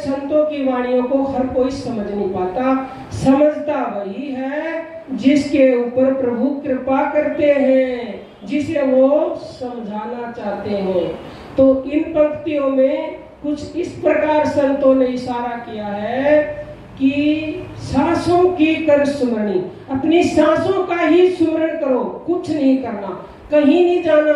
संतों की वाणियों को हर कोई समझ नहीं पाता। समझता वही है जिसके ऊपर प्रभु कृपा करते हैं, जिसे वो समझाना चाहते हैं। तो इन पंक्तियों में कुछ इस प्रकार संतों ने इशारा किया है कि सांसों की कर सुमरणी, अपनी सांसों का ही सुमरण करो, कुछ नहीं करना, कहीं नहीं जाना,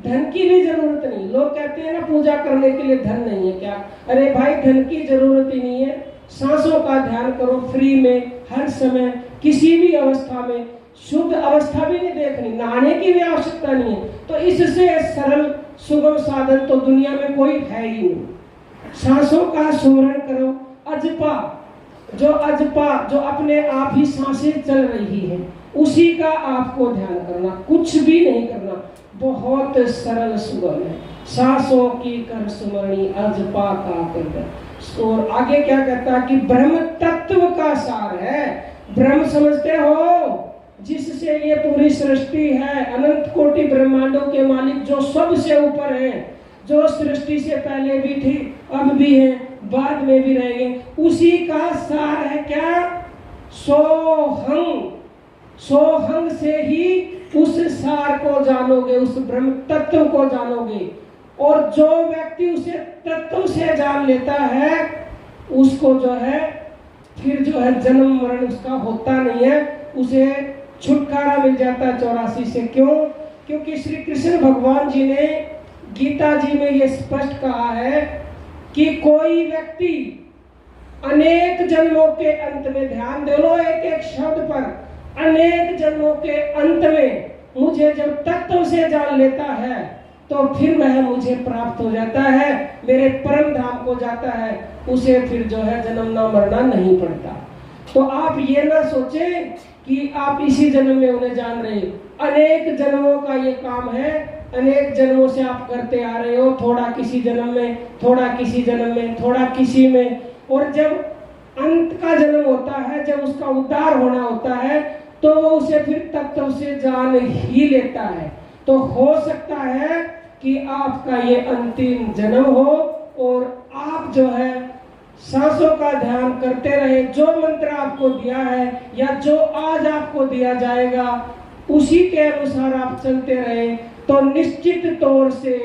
धन की भी जरूरत नहीं। लोग कहते हैं ना पूजा करने के लिए धन नहीं है क्या? अरे भाई धन की जरूरत ही नहीं है, सांसों का ध्यान करो फ्री में, हर समय, किसी भी अवस्था में। शुद्ध अवस्था भी नहीं देखनी, नहाने की भी आवश्यकता नहीं है। तो इससे सरल सुगम साधन तो दुनिया में कोई है ही नहीं। सांसों का सुमरण करो, अजपा, जो अपने आप ही सांसें चल रही है, उसी का आपको ध्यान करना, कुछ भी नहीं करना, बहुत सरल सुगम है। सांसों की कर सुमरणी अजपा का कर। और आगे क्या कहता है कि ब्रह्म तत्व का सार है। ब्रह्म समझते हो, जिससे ये पूरी सृष्टि है, अनंत कोटि ब्रह्मांडों के मालिक, जो सबसे ऊपर है, जो सृष्टि से पहले भी थी, अब भी है, बाद में भी रहेंगे, उसी का सार है क्या? सोहंग। सोहंग से ही उस सार को जानोगे, उस ब्रह्म तत्व को जानोगे। और जो व्यक्ति उसे तत्व से जान लेता है, उसको जो है फिर जो है जन्म मरण उसका होता नहीं है, उसे छुटकारा मिल जाता है 84 से। क्यों? क्योंकि श्री कृष्ण भगवान जी ने गीता जी में ये स्पष्ट कहा है कि कोई व्यक्ति अनेक जन्मों के अंत में, ध्यान दे लो एक एक शब्द पर, अनेक जन्मों के अंत में मुझे जब तत्व से जान लेता है तो फिर वह मुझे प्राप्त हो जाता है, मेरे परम धाम को जाता है, उसे फिर जो है जन्मना मरना नहीं पड़ता। तो आप ये ना सोचें कि आप इसी जन्म में उन्हें जान रहे हो। अनेक जन्मों का ये काम है, अनेक जन्मों से आप करते आ रहे हो, थोड़ा किसी जन्म में, थोड़ा किसी जन्म में, थोड़ा किसी में। और जब अंत का जन्म होता है, जब उसका उद्धार होना होता है, तो वो उसे फिर तत्व से जान ही लेता है। तो हो सकता है कि आपका ये अंतिम जन्म हो और आप जो है सांसों का ध्यान करते रहे, जो मंत्र आपको दिया है या जो आज आपको दिया जाएगा उसी के अनुसार आप चलते रहे, तो निश्चित तौर से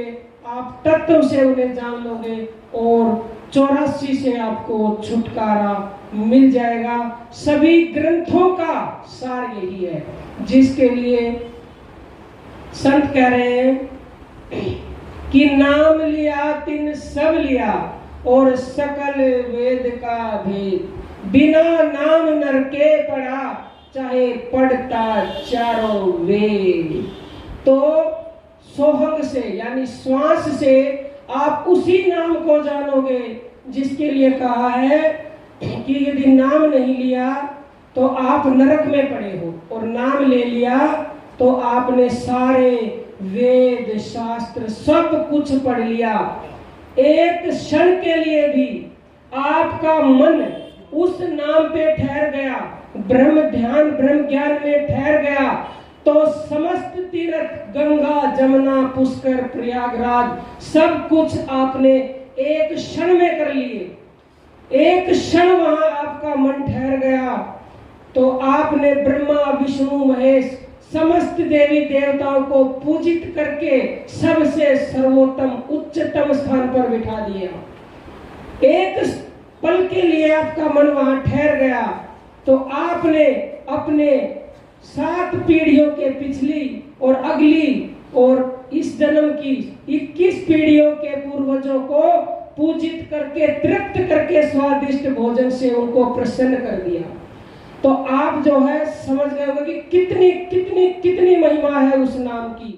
आप तत्व से उन्हें जान लोगे और 84 से आपको छुटकारा मिल जाएगा। सभी ग्रंथों का सार यही है, जिसके लिए संत कह रहे हैं कि नाम लिया तिन सब लिया और सकल वेद का भेद, बिना नाम नर के पढ़ा चाहे पढ़ता चारों वेद। तो सोहंग से यानी श्वास से आप उसी नाम को जानोगे जिसके लिए कहा है कि यदि नाम नहीं लिया तो आप नरक में पड़े हो, और नाम ले लिया तो आपने सारे वेद शास्त्र सब कुछ पढ़ लिया। एक क्षण के लिए भी आपका मन उस नाम पे ठहर गया, ब्रह्म ध्यान ब्रह्म ज्ञान में ठहर गया, तो समस्त तीर्थ गंगा जमुना पुष्कर प्रयागराज सब कुछ आपने एक क्षण में कर लिए। एक क्षण वहां आपका मन ठहर गया तो आपने ब्रह्मा विष्णु महेश समस्त देवी देवताओं को पूजित करके सबसे सर्वोत्तम उच्चतम स्थान पर बिठा दिया। एक पल के लिए आपका मन वहां ठहर गया तो आपने अपने 7 पीढ़ियों के पिछली और अगली और इस जन्म की 21 पीढ़ियों के पूर्वजों को पूजित करके तृप्त करके स्वादिष्ट भोजन से उनको प्रसन्न कर दिया। तो आप जो है समझ गए होंगे कि कितनी कितनी कितनी महिमा है उस नाम की।